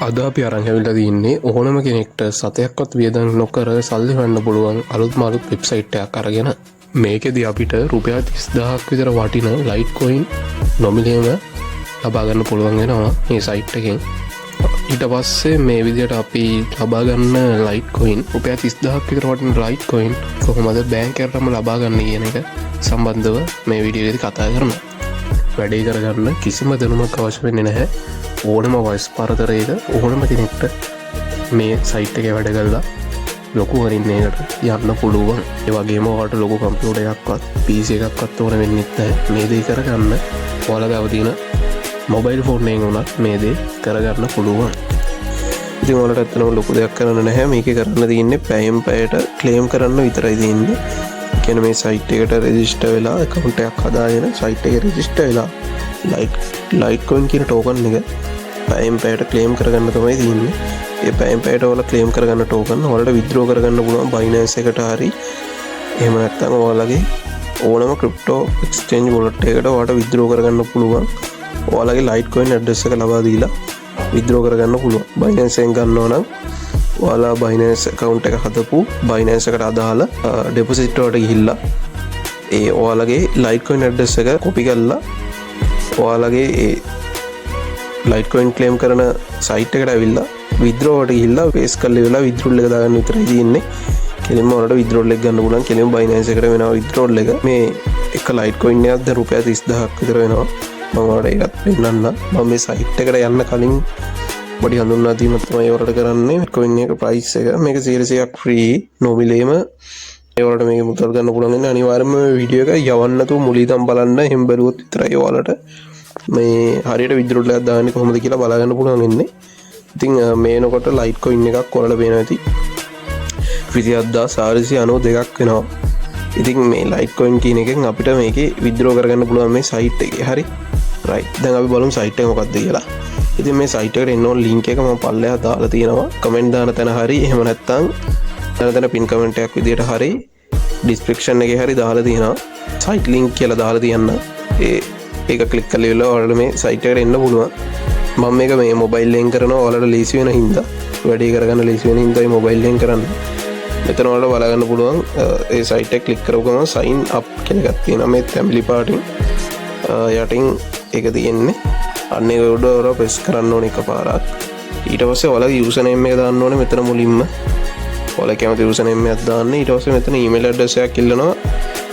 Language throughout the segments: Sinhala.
අද අපි අරන් ඇවිල්ලා තින්නේ ඕනම කෙනෙක්ට සතයක්වත් වියදම් නොකර සල්ලි හොයන්න පුළුවන් අලුත්ම අලුත් වෙබ්සයිට් එකක් අරගෙන මේකෙදී අපිට රුපියල් 30000ක් විතර වටින ලයිට්කොයින් නොමිලේම ලබා ගන්න පුළුවන් වෙනවා මේ සයිට් එකෙන්. ඊට පස්සේ මේ විදිහට අපි ලබා ගන්න ලයිට්කොයින් රුපියල් 30000ක් විතර වටින ලයිට්කොයින් කොහොමද බැංක් එකටම ලබා ගන්න කියන එක සම්බන්ධව මේ වීඩියෝවේදී කතා කරනවා. වැඩේ කරගන්න කිසිම දැනුමක් අවශ්‍ය වෙන්නේ නැහැ. ඕනම වයිස් පරතරයක ඕනම කෙනෙක්ට මේ සයිට් එක වැඩ කරලා ලොකු හරින්නේකට යන්න පුළුවන්. ඒ වගේම ඔයාලට ලොකු කම්පියුටර් එකක්වත් PC එකක්වත් ඕන වෙන්නේ නැහැ. මේ දේ කරගන්න ඔයාලා ගාව තියෙන මොබයිල් ෆෝන් එකෙන් උනත් මේ දේ කරගන්න පුළුවන්. ඉතින් ඔයාලට ඇත්තටම ලොකු දෙයක් කරන්න නැහැ. මේකේ කරන්න තියෙන්නේ පැයෙන් පැයට ක්ලේම් කරන්න විතරයි තියෙන්නේ. කියන්නේ මේ සයිට් එකට රෙජිස්ටර් වෙලා account එකක් හදාගෙන සයිට් එකේ රෙජිස්ටර් වෙලා ලයිට්කොයින් කියන ටෝකන් එක පැයෙන් පැයට ක්ලේම් කරගන්න තමයි තියෙන්නේ. ඒ පැයෙන් පැයට ඔයාලා ක්ලේම් කරගන්න ටෝකන් ඔයාලට විත්ඩ්‍රෝ කරගන්න පුළුවන් Binance එකට හරි එහෙම නැත්නම් ඔයාලගේ ඕනම ක්‍රිප්ටෝ එක්ස්චේන්ජ් වොලට් එකකට ඔයාලට විත්ඩ්‍රෝ කරගන්න පුළුවන්. ඔයාලගේ ලයිට්කොයින් ඇඩ්‍රස් එක ලබා දීලා විත්ඩ්‍රෝ කරගන්න පුළුවන්. Binance එකෙන් ගන්නවා නම් ඔයාලා Binance account එක හදපු Binance එකට අදාළ ඩෙපොසිට් වලට ගිහිල්ලා ඒ ඔයාලගේ ලයිට්කොයින් ඇඩ්‍රස් එක කොපි කරලා ඔයාලගේ ඒ ලයිට්කොයින් ක්ලේම් කරන සයිට් එකට ඇවිල්ලා විත්ඩ්‍රෝ වලට ගිහිල්ලා පේස් කරලා ඉවරලා විත්ඩ්‍රෝල් එක දාගන්න විතරයි තියෙන්නේ. කෙලින්ම ඔයාලට විත්ඩ්‍රෝල් එක ගන්න පුළුවන්. කෙලින්ම Binance එකට වෙනවා විත්ඩ්‍රෝල් එක. මේ එක ලයිට්කොයින් එකක් දැන් රුපියල් 30000ක් විතර වෙනවා. මම ඔයාලට ඒකත් පෙන්නන්න. මම මේ සයිට් එකට යන්න කලින් පොඩි හඳුන්වා දීමක් තමයි ඔයාලට කරන්නේ. කොයින් එක ප්‍රයිස් එක මේක 100ක් ෆ්‍රී නොමිලේම ඒවලට මේක මුදල් ගන්න පුළුවන්. ඉන්නේ අනිවාර්යයෙන්ම මේ වීඩියෝ එක යවන්න නැතුව මුලින් ඉඳන් බලන්න. එහෙම බැලුවොත් විතරයි ඔයාලට මේ හරියට විත්ඩ්‍රෝල් එකක් දාන්නේ කොහොමද කියලා බලා ගන්න පුළුවන් ඉන්නේ. ඉතින් මේනකොට ලයිට්කොයින් එකක් ඔයාලට පේනවා ඇති 27492ක් වෙනවා. ඉතින් මේ ලයිට්කොයින් කියන එකෙන් අපිට මේකේ විත්ඩ්‍රෝ කරගන්න පුළුවන් මේ සයිට් එකේ. හරි රයිට්. දැන් අපි බලමු සයිට් එක මොකක්ද කියලා. ඉතින් මේ සයිට් එකට එන්න ඕන ලින්ක් එක මම පල්ලෙහා දාලා තියෙනවා. කමෙන්ට් දාන තැන හරි එහෙම නැත්නම් තැන පින් කමෙන්ට් එකක් විදියට හරි ඩිස්ක්‍රිප්ෂන් එකේ හරි දාලා තියෙනවා. සයිට් ලින්ක් කියලා දාලා තියන්න. ඒක ක්ලික් කරලා ඉවරලා ඔයාලට මේ සයිට් එකට එන්න පුළුවන්. මම මේක මේ මොබයිල් එකෙන් කරනවා. ඔයාලට ලීසි වෙන හින්දා වැඩේ කරගන්න ලීසි වෙන හින්දා මේ මොබයිල් එකෙන් කරන්නේ. මෙතන ඔයාලට බලා ගන්න පුළුවන් ඒ සයිට් එක ක්ලික් කරපුවම sign up කියලා එකක් තියෙනවා. මේ family පාටින් යටින් ඒක තියෙන්නේ. අන්න ඒක උඩ ඔයාලා ප්‍රෙස් කරන්න ඕනේ එකපාරක්. ඊට පස්සේ ඔයාලගේ යූසර් නේම් එක දාන්න ඕනේ මෙතන මුලින්ම. ඔයාලා කැමති යූසර් නේම් එකක් දාන්න. ඊට පස්සේ මෙතන ඊමේල් ඇඩ්‍රස් එකක් ඉල්ලනවා.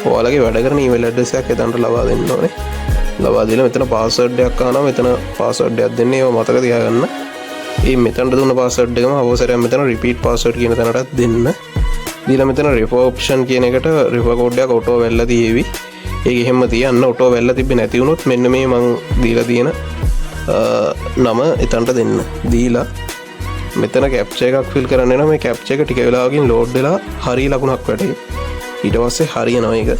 ඔයාලගේ වැඩ කරන ඊමේල් ඇඩ්‍රස් එකක් එතනට ලබා දෙන්න ඕනේ. ලබා දීලා මෙතන පාස්වර්ඩ් එකක් ආනවා. මෙතන පාස්වර්ඩ් එකක් දෙන්නේ. ඒව මතක තියාගන්න. මේ මෙතනට දුන්න පාස්වර්ඩ් එකම අවසරයක් මෙතන රිපීට් පාස්වර්ඩ් කියන තැනටත් දෙන්න. දීලා මෙතන refer option කියන එකට refer code එකක් ඔටෝ වැල්ලා තියෙවි. ඒක එහෙම තියන්න. ඔටෝ වැල්ලා තිබ්බේ නැති වුණොත් මෙන්න මේ මං දීලා තියෙන නම එතනට දෙන්න. දීලා මෙතන කැප්චර් එකක් ෆිල් කරන්න වෙනවා. මේ කැප්චර් එක ටික වෙලාවකින් ලෝඩ් වෙලා හරි ලකුණක් වැටේ. ඊට පස්සේ හරියනවා ඒක.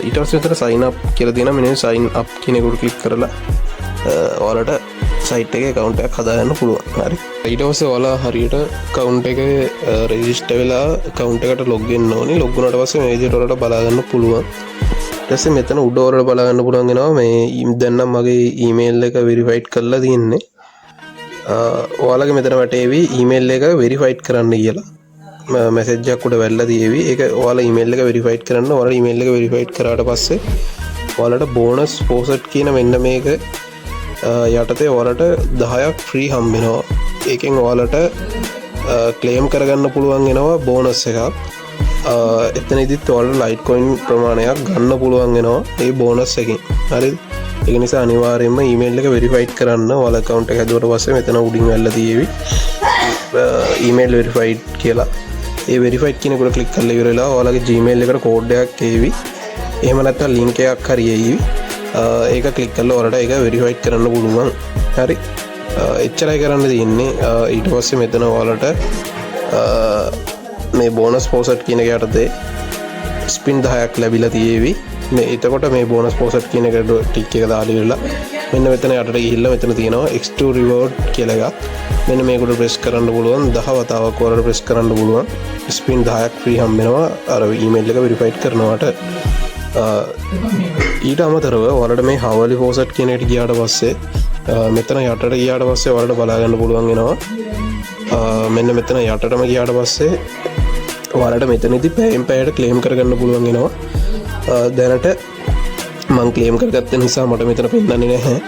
ඊට පස්සේ මෙතන sign up කියලා තියෙනවා. මෙන්න sign up කියන එකට ක්ලික් කරලා ඔයාලට සයිට් එකේ account එකක් හදාගන්න පුළුවන්. හරි. ඊට පස්සේ ඔයාලා හරියට account එකේ register වෙලා account එකට log වෙන්න ඕනේ. log වුණාට පස්සේ මේ විදිහට ඔයාලට බලා ගන්න පුළුවන්. ඊට පස්සේ මෙතන උඩ ඔයාලට බලා ගන්න පුළුවන් වෙනවා මේ දැන් නම් මගේ email එක verified කරලා තියෙන්නේ. ඔයාලගේ මෙතන වැටේවි email එක verified කරන්න කියලා. message එකක් උඩ වැල්ලා තියෙවි. ඒක ඔයාලා email එක verified කරන්න. ඔයාලා email එක verified කරාට පස්සේ ඔයාලට bonus post කියන මෙන්න මේක යටතේ ඔයාලට 10ක් ෆ්‍රී හම්බ වෙනවා. ඒකෙන් ඔයාලට ක්ලේම් කරගන්න පුළුවන් වෙනවා බෝනස් එකක්. එතනදිත් ඔයාලට ලයිට්කොයින් ප්‍රමාණයක් ගන්න පුළුවන් වෙනවා ඒ බෝනස් එකෙන්. හරිද? ඒක නිසා අනිවාර්යයෙන්ම ඊමේල් එක වෙරිෆයිඩ් කරන්න. ඔයාලා account එක හැදුවට පස්සේ මෙතන උඩින් වැල්ලා තියෙවි ඊමේල් වෙරිෆයිඩ් කියලා. ඒ වෙරිෆයිඩ් කියන එකට ක්ලික් කරලා ඉවරලා ඔයාලගේ Gmail එකට කෝඩ් එකක් එවි. එහෙම නැත්නම් ලින්ක් එකක් හරි එවි. ඒක ක්ලික් කරලා ඔයාලට ඒක වෙරිෆයිඩ් කරන්න පුළුවන්. හරි. එච්චරයි කරන්න තියෙන්නේ. ඊට පස්සේ මෙතන ඔයාලට මේ බෝනස් පෝස්ට් කියන එක යටතේ ස්පින් 10ක් ලැබිලා තියෙවි. මේ එතකොට මේ බෝනස් පෝස්ට් කියන එකට ටික් එක දාලා ඉවරලා මෙන්න මෙතන යටට ගිහිල්ලා මෙතන තියෙනවා X2 reward කියලා එකක්. මෙන්න මේකට ප්‍රෙස් කරන්න පුළුවන්. 10 වතාවක් ඔයාලට ප්‍රෙස් කරන්න පුළුවන්. ස්පින් 10ක් ෆ්‍රී හම්බ වෙනවා අර ඊමේල් එක වෙරිෆයිඩ් කරනවට. ඊට අමතරව ඔයාලට මේ හවලි පෝස්ට් කියන එකට ගියාට පස්සේ මෙතන යටට ගියාට පස්සේ ඔයාලට බලා ගන්න පුළුවන් වෙනවා මෙන්න මෙතන යටටම ගියාට පස්සේ ඔයාලට මෙතනදී පැයෙන් පැයට ක්ලේම් කරගන්න පුළුවන් වෙනවා දැනට මං ක්ලේම් කරගත්ත නිසා මට මෙතන පෙන්වන්නේ නැහැ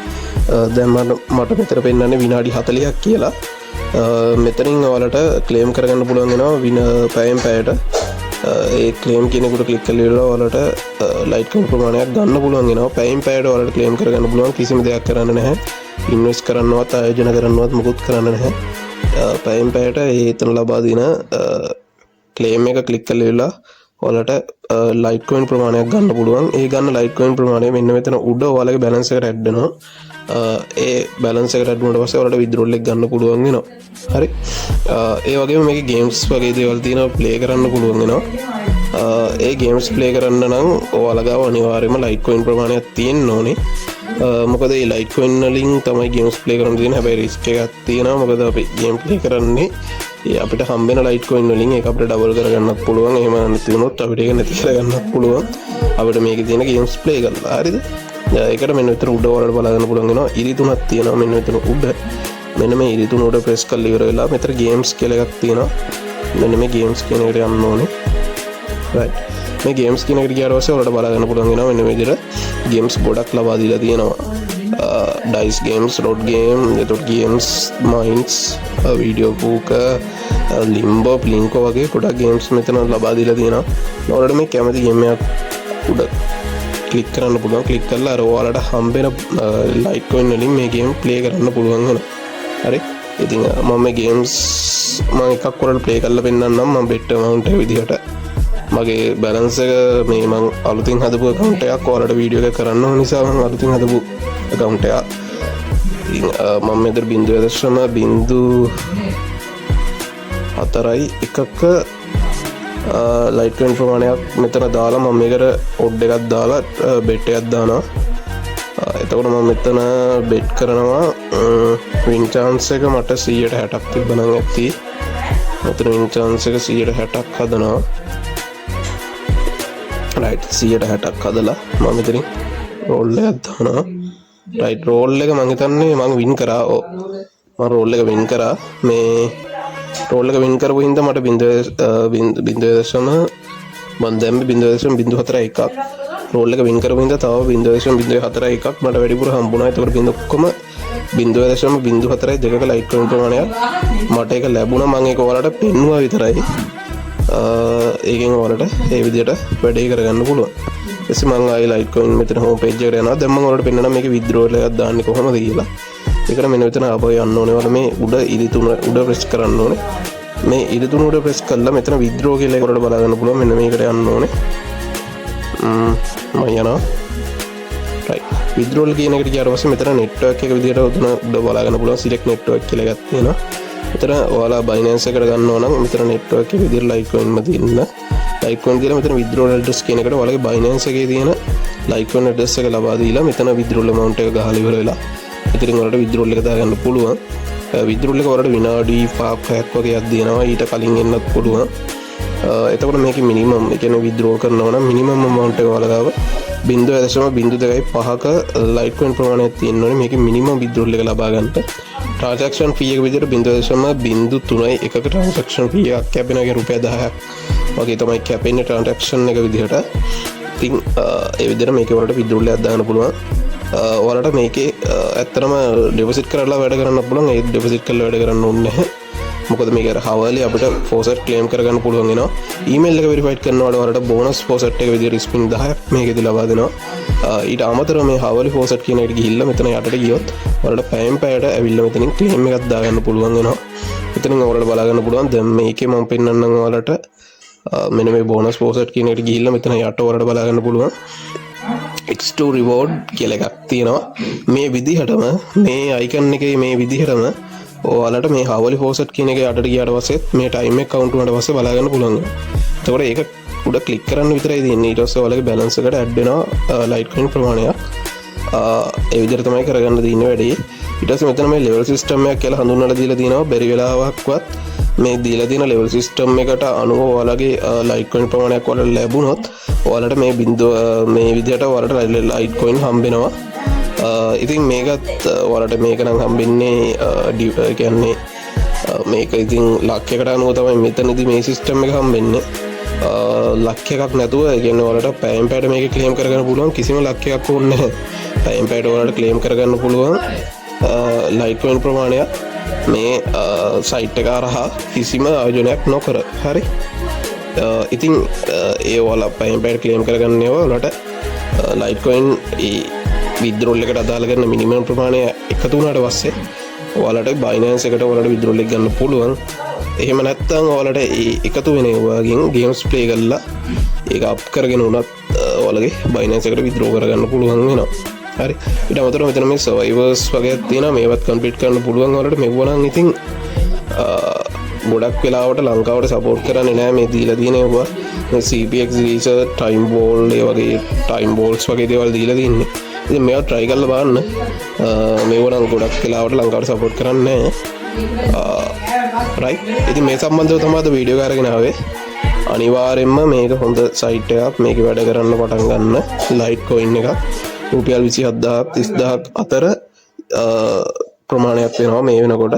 දැන් මට මෙතන පෙන්වන්නේ විනාඩි 40ක් කියලා මෙතනින් ඔයාලට ක්ලේම් කරගන්න පුළුවන් වෙනවා පැයෙන් පැයට ඒ ක්ලේම් කෙනෙකුට ක්ලික් කරලා ඔයාලට ලයිට් කවුන්ට් ප්‍රමාණයක් ගන්න පුළුවන් වෙනවා පැයෙන් පැයට ඔයාලට ක්ලේම් කරගන්න පුළුවන් කිසිම දෙයක් කරන්න නැහැ ඉන්වෙස්ට් කරන්නවත් ආයෝජන කරන්නවත් මොකුත් කරන්න නැහැ පැයෙන් පැයට ඒතන ලබා දෙන ක්ලේම් එක ක්ලික් කරලා ඔයාලට ලයිට් කොයින් ප්‍රමාණයක් ගන්න පුළුවන් ඒ ගන්න ලයිට් කොයින් ප්‍රමාණය මෙන්න මෙතන උඩ ඔයාලගේ බැලන්ස් එකට ඇඩ් වෙනවා ඒ බැලන්ස් එකට ඇඩ් වුණාට පස්සේ ඔයාලට විත්ඩ්‍රෝල් එක ගන්න පුළුවන් වෙනවා හරි ඒ වගේම මේකේ ගේම්ස් වගේ දේවල් තියෙනවා ප්ලේ කරන්න පුළුවන් වෙනවා ඒ ගේම්ස් ප්ලේ කරන්න නම් ඔයාලා ගාව අනිවාර්යයෙන්ම ලයිට් කොයින් ප්‍රමාණයක් තියෙන්න ඕනේ මොකද මේ ලයිට් කොයින් වලින් තමයි ගේම්ස් ප්ලේ කරන්න තියෙන්නේ හැබැයි රිස්ක් එකක් තියෙනවා මොකද අපි ගේම් ප්ලේ කරන්නේ අපිට හම්බෙන ලයිට් කොයින් වලින් ඒක අපිට ඩබල් කරගන්නත් පුළුවන් එහෙම නැති වුණොත් අපිට ඒක නැති කරගන්නත් පුළුවන් අපිට මේකේ තියෙන ගේම්ස් ප්ලේ කරලා හරිද ඒකට මෙන්න මෙතන උඩ වලට බලා ගන්න පුළුවන් වෙනවා ඉරි තුනක් තියෙනවා මෙන්න මෙතන උඩ මෙන්න මේ ඉරි තුන උඩ ප්‍රෙස් කරලා ඉවර වෙලා මෙතන ගේම්ස් කියලා එකක් තියෙනවා මෙන්න මේ ගේම්ස් කියන එකට යන්න ඕනේ රයිට් මේ ගේම්ස් කියන එකට ගියාට පස්සේ ඔයාලට බලා ගන්න පුළුවන් වෙනවා මෙන්න මේ විදිහට ගේම්ස් ගොඩක් ලබා දීලා තියෙනවා ඩයිස් ගේම්ස් රොඩ් ගේම් එතකොට ගේම්ස් මයින්ස් වීඩියෝ පූක ලිම්බෝ ප්ලින්කෝ වගේ ගොඩක් ගේම්ස් මෙතන ලබා දීලා තියෙනවා ඔයාලට මේ කැමති ගේම් එකක් උඩ ක්ලික් කරන්න පුළුවන් ක්ලික් කරලා අර ඔයාලට හම්බෙන ලයිට් කොයින් වලින් මේ ගේම් ප්ලේ කරන්න පුළුවන් වෙනවා හරි ඉතින් මම මේ ගේම්ස් මම එකක් ඔයාලට ප්ලේ කරලා පෙන්නන්නම් මම බෙට් amount එක විදිහට මගේ බැලන්ස් එක මේ මම අලුතින් හදපු account එකක් ඔයාලට වීඩියෝ එක කරන්න ඕන නිසා මම අලුතින් හදපු account එක ඉතින් මම මෙතන 0.4යි එකක ලයිට් කොයින් ප්‍රමාණයක් මෙතන දාලා මම මේකට ඔඩ් එකක් දාලා බෙට් එකක් දානවා එතකොට මම මෙතන බෙට් කරනවා වින් chance එක මට 160ක් තිබ්බනම් ඇති මෙතන වින් chance එක 160ක් හදනවා රයිට් 160ක් හදලා මම මෙතනින් රෝල් එකක් දානවා රයිට් රෝල් එක මම හිතන්නේ මම වින් කරා මම රෝල් එක වින් කරා මේ රෝල් එක වින් කරපු හින්දා මට 0.04 රෝල් එක වින් කරපු හින්දා තව 0.04 එකක් මට වැඩිපුර හම්බුණා. ඒතකොට බින්ද ඔක්කොම 0.04 දෙකක ලයිට් කොයින් ප්‍රමාණයක් මට ඒක ලැබුණා. මම ඒක ඔයාලට පෙන්නුවා විතරයි. ඒකෙන් ඔයාලට මේ විදිහට වැඩේ කරගන්න පුළුවන්. ඊටසේ මම ආයි ලයිට් කොයින් මෙතන හෝම් පේජ් එකට යනවා. දැන් මම ඔයාලට පෙන්නනවා මේකේ විත්ඩ්‍රෝල් එකක් දාන්නේ කොහොමද කියලා. ඒකට මෙන්න මෙතන ආපහු යන්න ඕනේ. ඔයාලා මේ උඩ ඉරි තුන උඩ ප්‍රෙස් කරන්න ඕනේ. මේ ඉරි තුන උඩ ප්‍රෙස් කළා මෙතන විත්ඩ්‍රෝ කියලා ඒකට බලා ගන්න පුළුවන්. මෙන්න මේකට යන්න ඕනේ. මම යනවා. රයිට්. විත්ඩ්‍රෝල් කියන එකට ගියාට පස්සේ මෙතන නෙට්වර්ක් එක විදිහට උඩ බලා ගන්න පුළුවන්. සිලෙක්ට් නෙට්වර්ක් කියලා එකක් තියෙනවා. මෙතන ඔයාලා බයිනන්ස් එකට ගන්නවා නම් මෙතන නෙට්වර්ක් එක විදිහට ලයිට් කොයින්ම තියෙන ලයිට් කොයින් කියලා මෙතන විත්ඩ්‍රෝල් ඇඩ්‍රස් කියන එකට ඔයාලගේ බයිනන්ස් එකේ තියෙන ලයිට් කොයින් ඇඩ්‍රස් එක ලබා දීලා මෙතන විත්ඩ්‍රෝල් amount එක ගහලා ඉවර වෙලා ඉතින් ඔයාලට විත්ඩ්‍රෝල් එක දාගන්න පුළුවන්. විත්ඩ්‍රෝල් එක ඔයාලට විනාඩි 5ක් 6ක් වගේ දෙනවා. ඊට කලින් එන්නත් පුළුවන්. එතකොට මේකේ මිනිමම් ඒ කියන්නේ විත්ඩ්‍රෝ කරනවා නම් මිනිමම් amount එක ඔයාලා ගාව 0.05ක ලයිට් කොයින් ප්‍රමාණයක් තියෙන්න ඕනේ. මේකේ මිනිමම් විත්ඩ්‍රෝල් එක ලබා ගන්නට ට්‍රාන්සැක්ෂන් ෆී එක විදිහට 0.03 එකක ට්‍රාන්සැක්ෂන් ෆී එකක් කැපෙන එක රුපියල් 10ක් වගේ තමයි කැපෙන්නේ ට්‍රාන්සැක්ෂන් එක විදිහට. ඉතින් ඒ විදිහට මේකේ වලට විත්ඩ්‍රෝල් එකක් දාන්න පුළුවන්. ඔයාලට මේකේ ඇත්තටම ඩෙපොසිට් කරලා වැඩ කරන්න පුළුවන්. ඒ ඩෙපොසිට් කරලා වැඩ කරන්න ඕනේ නැහැ. මොකද මේක අර හවලේ අපිට ෆෝසට් ක්ලේම් කරගන්න පුළුවන් වෙනවා. ඊමේල් එක වෙරිෆයිඩ් කරනකොට ඔයාලට බෝනස් ෆෝසට් එක විදිහට ස්පින් 10ක් මේකෙදි ලබා දෙනවා. ඊට අමතරව මේ හවලේ ෆෝසට් කියන එකට ගිහිල්ලා මෙතන යටට ගියොත් ඔයාලට පැයෙන් පැයට ඇවිල්ලා මෙතනින් ක්ලේම් එකක් දාගන්න පුළුවන් වෙනවා. මෙතනින් ඔයාලට බලා ගන්න පුළුවන්. දැන් මේකේ මම පෙන්නන්නම් ඔයාලට මෙන්න මේ බෝනස් ෆෝසට් කියන එකට ගිහිල්ලා මෙතන යට ඔයාලට බලා ගන්න පුළුවන්. X2 reward කියලා එකක් තියෙනවා. මේ විදිහටම මේ අයිකන් එකේ මේ විදිහටම ඔයාලට මේ හවලි ෆෝසට් කියන එක යටට ගියාට පස්සේ මේ ටයිම් එක කවුන්ට් වුණාට පස්සේ බලා ගන්න පුළුවන්. එතකොට ඒක උඩ ක්ලික් කරන්න විතරයි තියෙන්නේ. ඊට පස්සේ ඔයාලගේ බැලන්ස් එකට ඇඩ් වෙනවා ලයිට් කොයින් ප්‍රමාණයක්. ඒ විදිහට තමයි කරගන්න තියෙන්නේ වැඩේ. ඊට පස්සේ මෙතන මේ ලෙවල් සිස්ටම් එකක් කියලා හඳුන්වලා දීලා තියෙනවා. බැරි වෙලාවක්වත් මේ දීලා තියෙන ලෙවල් සිස්ටම් එකට අනුව ඔයාලගේ ලයිට් කොයින් ප්‍රමාණයක් ඔයාලට ලැබුණොත් ඔයාලට මේ බින්දුව මේ විදිහට ඔයාලට ලයිට් කොයින් හම්බ වෙනවා. ඉතින් මේකත් වලට මේකනම් හම්බෙන්නේ කියන්නේ මේක ඉතින් ලක්්‍යකට අනුව තමයි මෙතනදි මේ සිස්ටම් එක හම්බෙන්නේ ලක්්‍ය එකක් නැතුව ගන්න වලට පැම් පැට මේක කලේම් කරගන්න පුළුවන් කිසිම ලක්්‍යයක් ඕන්න පැම් පැට වලට කලේම් කරගන්න පුළුවන් ලයිට්වෙන් ප්‍රමාණයක් මේ සයිට් එක රහා කිසිම ආයෝජනයක් නොකර හරි ඉතින් ඒවල පැම් පැට කලේම් කරගන්නේවා වලට ලයිට්කොයින් විද්‍රෝල් එකට අදාළ කරන මිනිමම් ප්‍රමාණය එකතුනට වස්සේ ඔයාලට බයිනන්ස් එකට ඔයාලට විද්‍රෝල් එක ගන්න පුළුවන් එහෙම නැත්තම් ඔයාලට එකතු වෙන වගේ ගේම්ස් ප්ලේ කරලා ඒක අප් කරගෙන උනත් ඔයාලගේ බයිනන්ස් එකට විද්‍රෝ කරගන්න පුළුවන් වෙනවා හරි ඊට අමතරව මෙතන මේ සර්වයිවර්ස් වගේ තියෙනවා මේවත් කම්ප්ලීට් කරන්න පුළුවන් ඔයාලට මෙවනම් ඉතින් ගොඩක් වෙලාවට ලංකාවට සපෝට් කරන්නේ නැහැ මේ දීලා තියෙන ඒවා CPX research time ball ඒ වගේ time balls වගේ දේවල් දීලා තින්නේ ඉතින් මේවා try කරලා බලන්න මේවා නම් ගොඩක් වෙලාවට ලංකාවට සපෝට් කරන්නේ නැහැ right ඉතින් මේ සම්බන්ධව තමයි අද වීඩියෝ එක අරගෙන ආවේ අනිවාර්යෙන්ම මේක හොඳ සයිට් එකක් මේක වැඩ කරන්න පටන් ගන්න Litecoin එක රුපියල් 27000 30000 අතර ප්‍රමාණයක් වෙනවා මේ වෙනකොට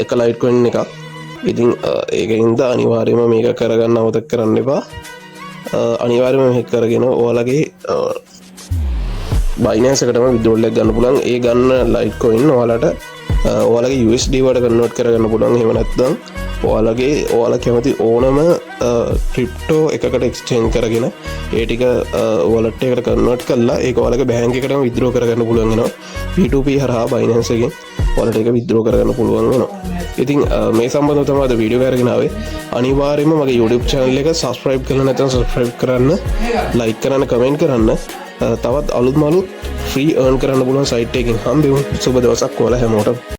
එක Litecoin එකක් ඉතින් ඒකින්ද අනිවාර්යයෙන්ම මේක කරගන්න අවතක් කරන්න එපා අනිවාර්යයෙන්ම මේක කරගෙන ඔයාලගේ බයිනන්ස් එකටම විද්‍රෝල් එක ගන්න පුළුවන් ඒ ගන්න Litecoin ඔයාලට ඔයාලගේ USD වලට කන්වර්ට් කරගන්න පුළුවන් එහෙම නැත්නම් ඔයාලා කැමති ඕනම ක්‍රිප්ටෝ එකකට එක්ස්චේන්ජ් කරගෙන ඒ ටික wallet එකට කන්වර්ට් කරලා ඒක ඔයාලගේ බැංක් එකටම විද්‍රෝ කරගන්න පුළුවන් වෙනවා P2P හරහා බයිනන්ස් එකෙන් wallet එක විද්‍රෝ කරගන්න පුළුවන් වෙනවා ඉතින් මේ සම්බන්ධව තමයි අද වීඩියෝ එක අරගෙන ආවේ අනිවාර්යයෙන්ම මගේ YouTube channel එක subscribe කරලා නැත්නම් subscribe කරන්න like කරන්න comment කරන්න තවත් අලුත් free earn කරන්න පුළුවන් site එකකින් හම්බෙමු සුබ දවසක් ඔයාලා හැමෝටම